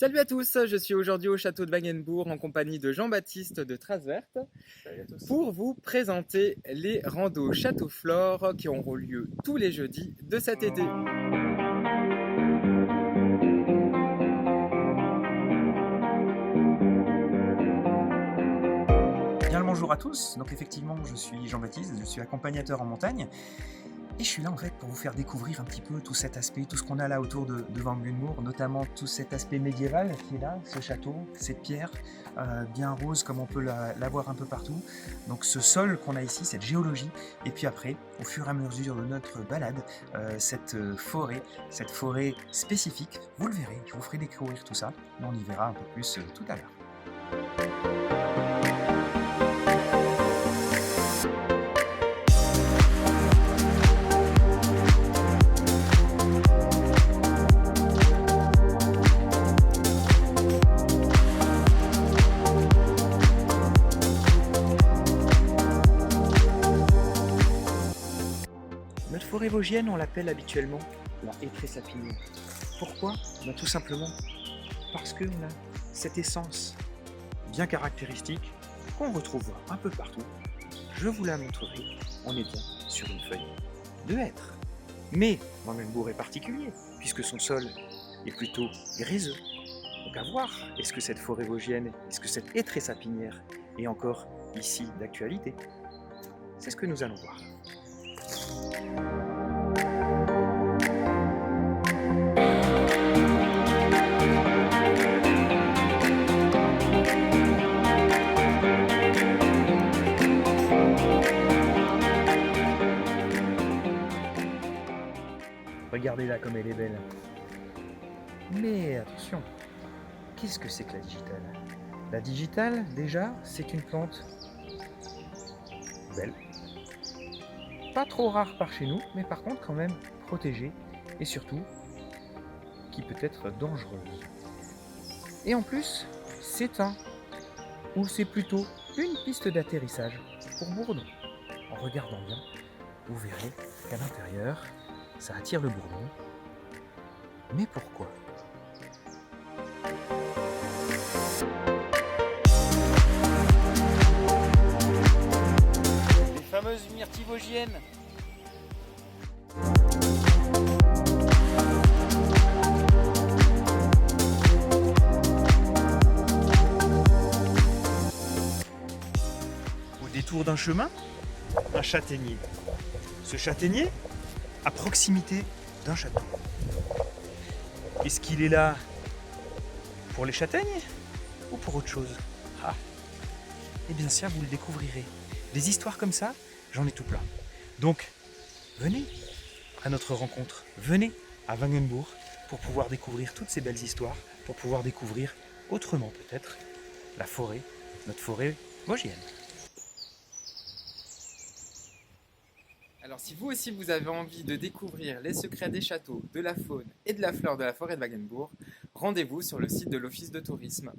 Salut à tous, je suis aujourd'hui au château de Wagenbourg en compagnie de Jean-Baptiste de Trasverte pour vous présenter les randos Château Flore qui auront lieu tous les jeudis de cet été. Bien le bonjour à tous, donc effectivement je suis Jean-Baptiste, je suis accompagnateur en montagne et je suis là en fait pour vous faire découvrir un petit peu tout cet aspect, tout ce qu'on a là autour de Wagenbourg, notamment tout cet aspect médiéval qui est là, ce château, cette pierre bien rose comme on peut la voir un peu partout, donc ce sol qu'on a ici, cette géologie, et puis après, au fur et à mesure de notre balade, cette forêt spécifique, vous le verrez, je vous ferai découvrir tout ça, mais on y verra un peu plus tout à l'heure. Notre forêt vosgienne, on l'appelle habituellement la hétré sapinière. Pourquoi? Tout simplement parce qu'on a cette essence bien caractéristique qu'on retrouve un peu partout. Je vous la montrerai, on est bien sur une feuille de hêtre. Mais Wagenbourg est particulier, puisque son sol est plutôt gréseux. Donc à voir, est-ce que cette forêt vosgienne, est-ce que cette hétré sapinière est encore ici d'actualité? C'est ce que nous allons voir. Regardez-la comme elle est belle. Mais attention, qu'est-ce que c'est que la digitale? La digitale, déjà, c'est une plante belle. Pas trop rare par chez nous, mais par contre quand même protégée et surtout qui peut être dangereuse. Et en plus, c'est c'est plutôt une piste d'atterrissage pour bourdons. En regardant bien, vous verrez qu'à l'intérieur, ça attire le bourdon. Mais pourquoi? Les fameuses myrtilles vosgiennes. Au détour d'un chemin, un châtaignier. Ce châtaignier, à proximité d'un château. Est-ce qu'il est là pour les châtaignes ou pour autre chose? Eh bien ça, vous le découvrirez. Des histoires comme ça, j'en ai tout plein. Donc, venez à notre rencontre. Venez à Wagenbourg pour pouvoir découvrir toutes ces belles histoires, pour pouvoir découvrir autrement peut-être la forêt, notre forêt vosgienne. Alors si vous aussi vous avez envie de découvrir les secrets des châteaux, de la faune et de la flore de la forêt de Wagenbourg, rendez-vous sur le site de l'Office de tourisme.